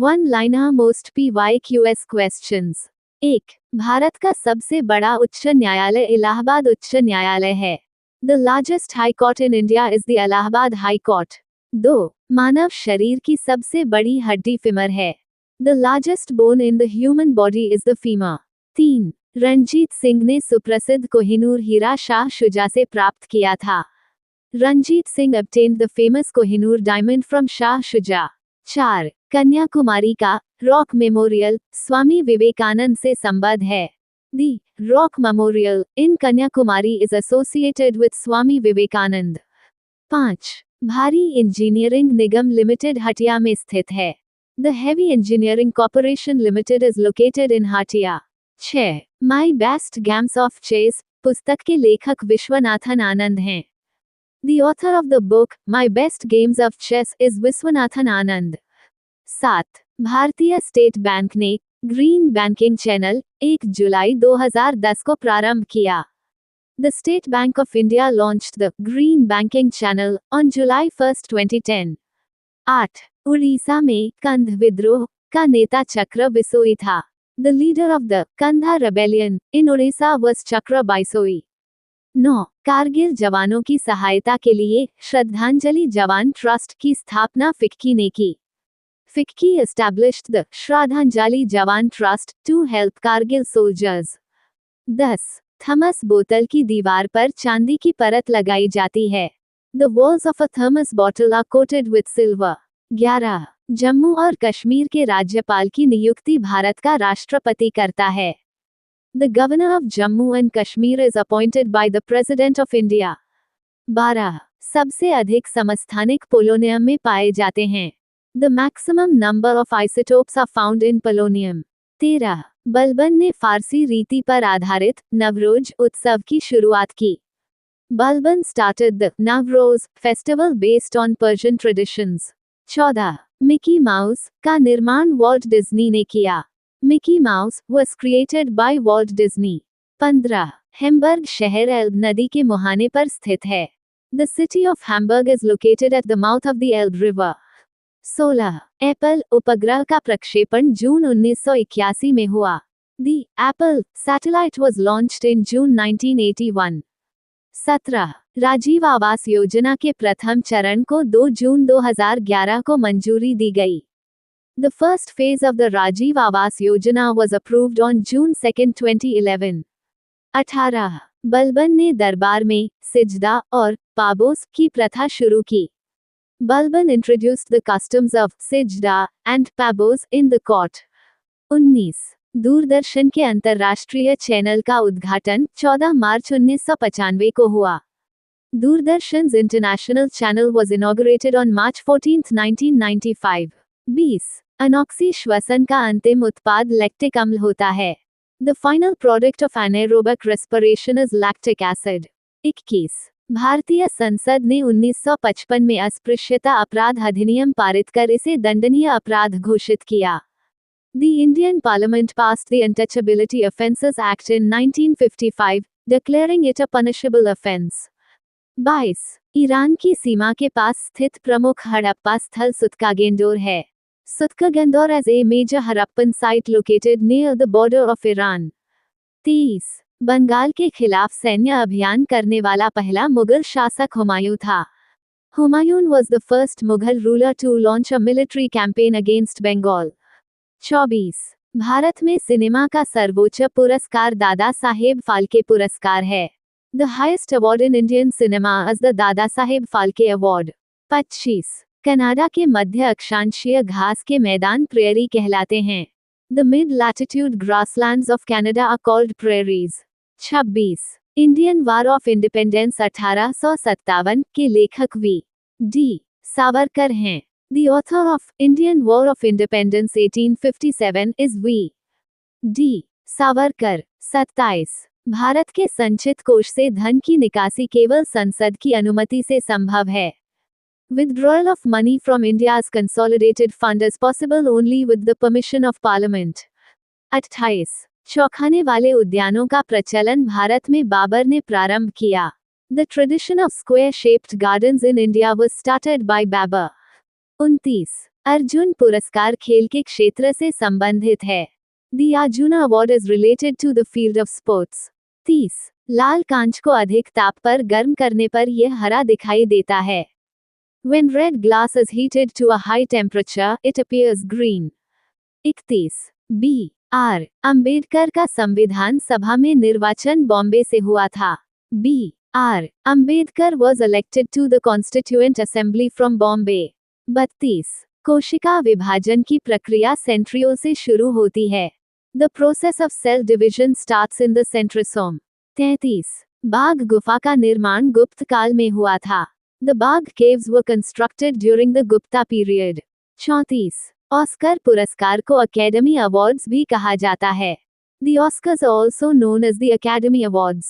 One liner most PYQS questions. 1. Bharat का सबसे बड़ा उच्च न्यायालय इलाहाबाद उच्च न्यायालय है। The largest high court in India is the Allahabad high court. 2. मानव शरीर की सबसे बड़ी हड्डी फीमर है। The largest bone in the human body is the femur. 3. Ranjit Singh ने सुप्रसिद्ध कोहिनूर हीरा शाह शुजा से प्राप्त किया था। Ranjit Singh obtained the famous Kohinoor diamond from Shah Shuja. 4. Kanyakumari का रॉक मेमोरियल स्वामी विवेकानंद से संबद्ध है। The Rock Memorial in Kanyakumari is associated with Swami Vivekananda. 5. भारी इंजीनियरिंग निगम लिमिटेड हटिया में स्थित है। The Heavy Engineering Corporation Limited is located in Hatia। 6. My Best Games of Chess पुस्तक के लेखक विश्वनाथन आनंद हैं। The author of the book My Best Games of Chess is Viswanathan Anand. 7. भारतीय state bank ने ग्रीन बैंकिंग चैनल 1 जुलाई 2010 को प्रारंभ किया। The State Bank of India launched the Green Banking Channel on July 1, 2010। 8. Orissa में कंध विद्रोह का नेता चक्र बिसोई था। The leader of the Kandha rebellion in Odisha was Chakra Baisoi। 9. Kargil जवानों की सहायता के लिए श्रद्धांजलि जवान ट्रस्ट की स्थापना फिक्की ने की। फिक्की established the श्रद्धांजलि जवान trust to help Kargil soldiers। 10. Thermos बोतल की दीवार पर चांदी की परत लगाई जाती है। The walls of a thermos bottle are coated with silver। 11. Jammu और कश्मीर के राज्यपाल की नियुक्ति भारत का राष्ट्रपति करता है। The Governor of Jammu and Kashmir is appointed by the President of India। 12. सबसे अधिक समस्थानिक पोलोनियम में पाए जाते हैं। The maximum number of isotopes are found in polonium। 13. Balban ने फारसी रीति पर आधारित नवरोज उत्सव की शुरुआत की। Balban started the Navroz festival based on Persian traditions। 14. Mickey mouse का निर्माण वॉल्ट डिज्नी ने किया। Mickey mouse was created by Walt Disney। 15. Hamburg शहर एल्ब नदी के मुहाने पर स्थित है। The city of Hamburg is located at the mouth of the Elbe River। 16. Apple उपग्रह का प्रक्षेपण जून 1981 में हुआ। The Apple satellite was launched in June 1981। 17. Rajiv Awas Yojana के प्रथम चरण को 2 जून 2011 को मंजूरी दी गई। The first phase of the Rajiv Awas Yojana was approved on June 2, 2011। 18. Balban ने दरबार में सिजदा और पाबोस की प्रथा शुरू की। Balban introduced the customs of सिजदा and pabos in the court। 19. Doordarshan के अंतर्राष्ट्रीय चैनल का उद्घाटन 14 मार्च 1995 को हुआ। दूरदर्शन's international channel was inaugurated on March 14, 1995। 20. अनॉक्सी श्वसन का अंतिम उत्पाद लैक्टिक अम्ल होता है। The final product of anaerobic respiration is lactic acid। 21. भारतीय संसद ने 1955 में अस्पृश्यता अपराध अधिनियम पारित कर इसे दंडनीय अपराध घोषित किया। The Indian Parliament passed the Untouchability Offences Act in 1955, declaring it a punishable offence। 22. Iran की सीमा के पास स्थित प्रमुख हड़प्पा स्थल सुत्कागेंडोर है। Sutkagendor as a major Harappan site located near the border of Iran। 23. Bengal के खिलाफ सैन्य अभियान करने वाला पहला मुगल शासक हुमायूं था। Humayun was the first Mughal ruler to launch a military campaign against Bengal। 24. Bharat में सिनेमा का सर्वोच्च पुरस्कार दादा साहेब फाल्के पुरस्कार है। The highest award in Indian cinema is the Dada Saheb Phalke award। 25. Canada के मध्य अक्षांशीय घास के मैदान प्रेयरी कहलाते हैं। The mid-latitude grasslands of Canada are called prairies। 26. Indian war of independence 1857 के लेखक V.D. सावरकर हैं। The author of Indian War of Independence 1857 is V.D. Savarkar. 27. Bharat के संचित कोष से धन की निकासी केवल संसद की अनुमति से संभव है। Withdrawal of money from India's consolidated fund is possible only with the permission of Parliament। 28. Chokhani वाले उद्यानों का प्रचलन भारत में बाबर ने प्रारंभ किया। The tradition of square-shaped gardens in India was started by Babur। 29. Arjun पुरस्कार खेल के क्षेत्र से संबंधित है। The Arjuna Award is related to the field of sports. 30. लाल कांच को अधिक ताप पर गर्म करने पर यह हरा दिखाई देता है। When red glass is heated to a high temperature, it appears green. 31. B. R. Ambedkar का संविधान सभा में निर्वाचन बॉम्बे से हुआ था। B. R. Ambedkar was elected to the Constituent Assembly from Bombay. 32. कोशिका विभाजन की प्रक्रिया सेंट्रियोल से शुरू होती है। The process of cell division starts in the centrosome. 33. बाघ गुफा का निर्माण गुप्त काल में हुआ था। The Bagh caves were constructed during the Gupta period. 34. Oscar पुरस्कार को अकेडमी अवार्ड्स भी कहा जाता है। The Oscars are also known as the Academy Awards.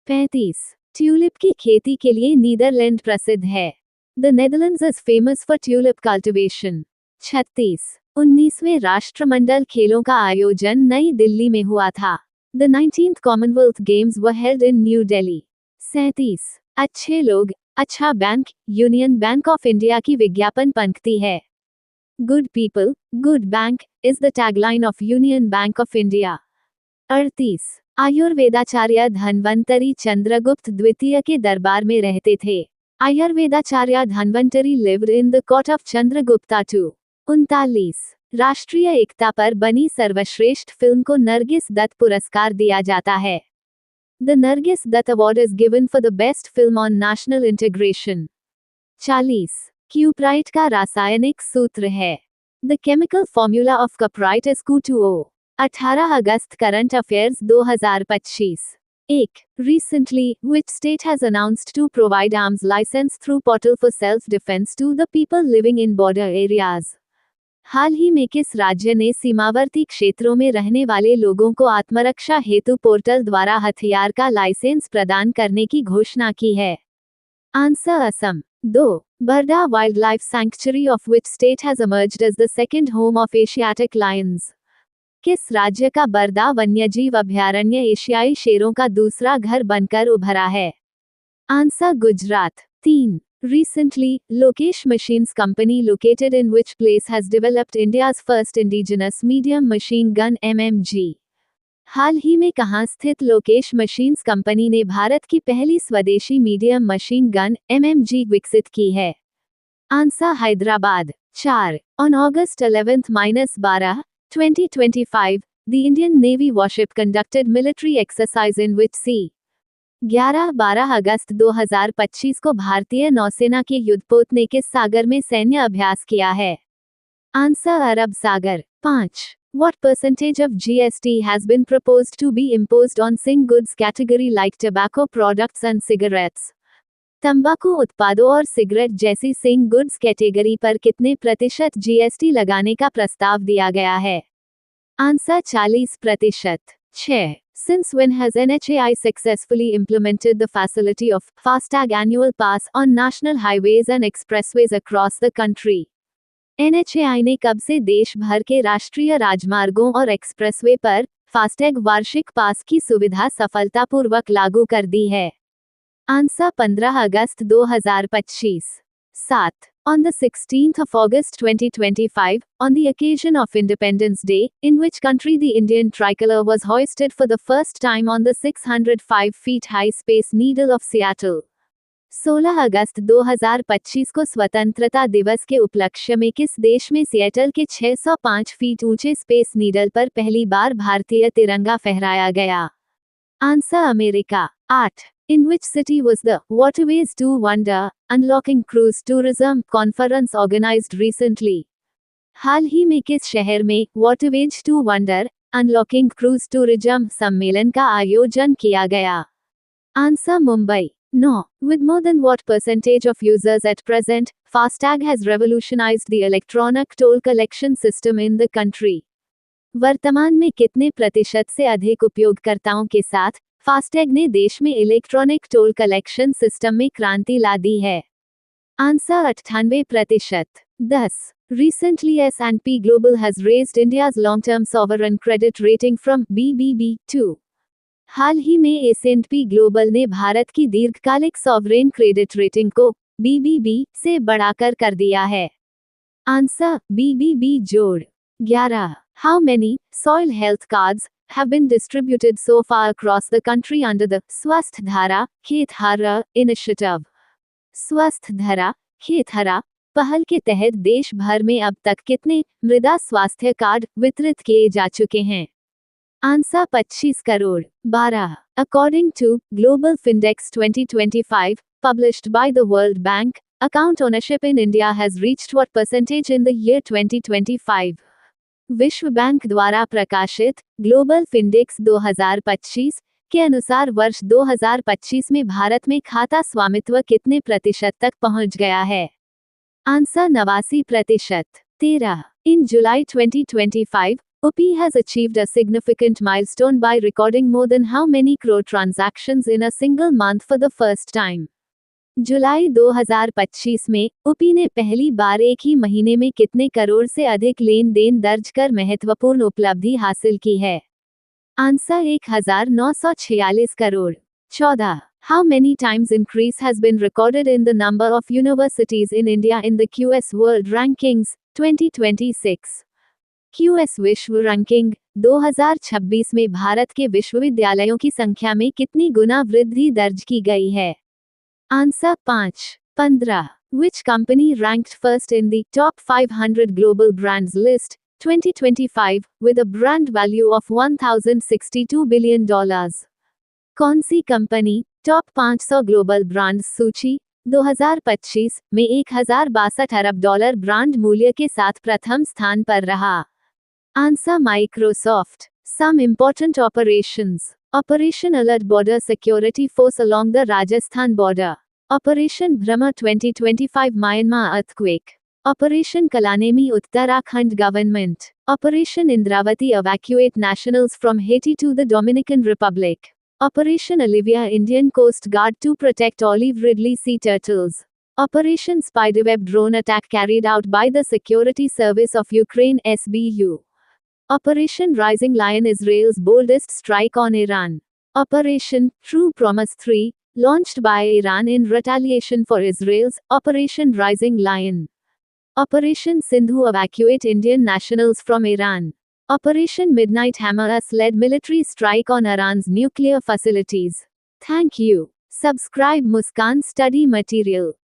35. Tulip की खेती के लिए नीदरलैंड प्रसिद्ध है। The Netherlands is famous for tulip cultivation. 36. 19वें राष्ट्रमंडल खेलों का आयोजन नई दिल्ली में हुआ था। The 19th Commonwealth Games were held in New Delhi. 37. अच्छे लोग, अच्छा bank, union bank of India की विज्ञापन पंक्ति है। Good people, good bank is the tagline of Union Bank of India. 38. आयुर्वेदाचार्य Dhanvantari Chandragupta द्वितीय के दरबार में रहते थे। आयुर्वेदाचार्य Dhanvantari lived in the court of Chandragupta II. 39. राष्ट्रीय एकता पर बनी सर्वश्रेष्ठ फिल्म को नरगिस दत्त पुरस्कार दिया जाता है। The Nargis Dutt Award is given for the best film on national integration. 40. Cuprite का रासायनिक सूत्र है। The chemical formula of cuprite is Cu2O. 18 August current affairs 2025। 1. Recently, which state has announced to provide arms license through portal for self-defense to the people living in border areas? हाल ही में किस राज्य ने सीमावर्ती क्षेत्रों में रहने वाले लोगों को आत्मरक्षा हेतु पोर्टल द्वारा हथियार का लाइसेंस प्रदान करने की घोषणा की है? Answer Assam. 2. Barda wild life sanctuary of which state has emerged as the second home of Asiatic lions? किस राज्य का बर्दा वन्यजीव अभयारण्य एशियाई शेरों का दूसरा घर बनकर उभरा है? Answer Gujarat. 3. Recently, Lokesh Machines Company located in which place has developed India's first indigenous medium machine gun MMG? हाल ही में कहाँ स्थित लोकेश मशीन्स कंपनी ने भारत की पहली स्वदेशी मीडियम मशीन गन MMG विकसित की है? Answer Hyderabad. 4. On August 11-12, 2025, the Indian Navy warship conducted military exercise in which sea? 11-12 अगस्त 2025 को भारतीय नौसेना के युद्धपोत ने किस सागर में सैन्य अभ्यास किया है? Answer Arab Sagar. 5. What percentage of GST has been proposed to be imposed on sing goods category like tobacco products and cigarettes? तंबाकू उत्पादों और सिगरेट जैसी सिंग गुड्स कैटेगरी पर कितने प्रतिशत जीएसटी लगाने का प्रस्ताव दिया गया है? Answer 40%। 6. Since when has NHAI successfully implemented the facility of FASTag annual pass on national highways and expressways across the country? NHAI ने कब से देश भर के राष्ट्रीय राजमार्गों और एक्सप्रेसवे पर फास्टैग वार्षिक पास की सुविधा सफलतापूर्वक लागू कर दी है? Answer 15 August 2025। 7. On the 16th of August 2025, on the occasion of Independence Day, in which country the Indian tricolor was hoisted for the first time on the 605 feet high Space Needle of Seattle? 16 अगस्त 2025 को स्वतंत्रता दिवस के उपलक्ष्य में किस देश में Seattle के 605 फीट ऊंचे स्पेस नीडल पर पहली बार भारतीय तिरंगा फहराया गया? Answer America. 8. In which city was the Waterways to Wonder, Unlocking Cruise Tourism conference organized recently? हाल ही में किस शहर में Waterways to Wonder, Unlocking Cruise Tourism सम्मेलन का आयोजन किया गया? Answer Mumbai. 9. With more than what percentage of users at present, FASTag has revolutionized the electronic toll collection system in the country? वर्तमान में कितने प्रतिशत से अधिक उपयोगकर्ताओं के साथ फास्टैग ने देश में इलेक्ट्रॉनिक टोल कलेक्शन सिस्टम में क्रांति ला दी है? Answer 98%। 10. Recently S&P Global has raised India's long-term sovereign credit rating from BBB to? हाल ही में S&P ग्लोबल ने भारत की दीर्घकालिक सॉवरेन क्रेडिट रेटिंग को BBB से बढ़ाकर कर दिया है। आंसर BBB जोड़ 11. How many soil health cards have been distributed so far across the country under the Swasth Dhara Khet initiative? स्वस्थ धरा खेतहरा पहल के तहत देश भर में अब तक कितने मृदा स्वास्थ्य कार्ड वितरित किए जा चुके हैं? Answer 25 crore 12. According to Global Findex 2025, published by the World Bank, account ownership in India has reached what percentage in the year 2025? विश्व बैंक द्वारा प्रकाशित ग्लोबल फिंडेक्स 2025 के अनुसार वर्ष 2025 में भारत में खाता स्वामित्व कितने प्रतिशत तक पहुंच गया है? Answer 89%. 13. In July 2025, UP has achieved a significant milestone by recording more than how many crore transactions in a single month for the first time? जुलाई 2025 में यूपी ने पहली बार एक ही महीने में कितने करोड़ से अधिक लेन देन दर्ज कर महत्वपूर्ण उपलब्धि हासिल की है? Answer 1946 crore 14. How many times increase has been recorded in the number of universities in India in the QS World Rankings 2026? QS विश्व रैंकिंग 2026 में भारत के विश्वविद्यालयों की संख्या में कितनी गुना वृद्धि दर्ज की गई है? Answer 5. 15. Which company ranked first in the top 500 global brands list 2025 with a brand value of $1,062 billion? कौन सी कंपनी टॉप 500 ग्लोबल ब्रांड्स सूची 2025 में $1062 अरब ब्रांड मूल्य के साथ प्रथम स्थान पर रहा? Answer Microsoft. Some important operations. Operation Alert Border Security Force along the Rajasthan border. Operation Brahma 2025 Myanmar earthquake. Operation Kalanemi Uttarakhand government. Operation Indravati evacuate nationals from Haiti to the Dominican Republic. Operation Olivia Indian Coast Guard to protect olive Ridley sea turtles. Operation Spiderweb drone attack carried out by the Security Service of Ukraine SBU. Operation Rising Lion Israel's boldest strike on Iran. Operation True Promise 3, launched by Iran in retaliation for Israel's Operation Rising Lion. Operation Sindhu evacuate Indian nationals from Iran. Operation Midnight Hammer US-led military strike on Iran's nuclear facilities. Thank you. Subscribe Muskan Study Material.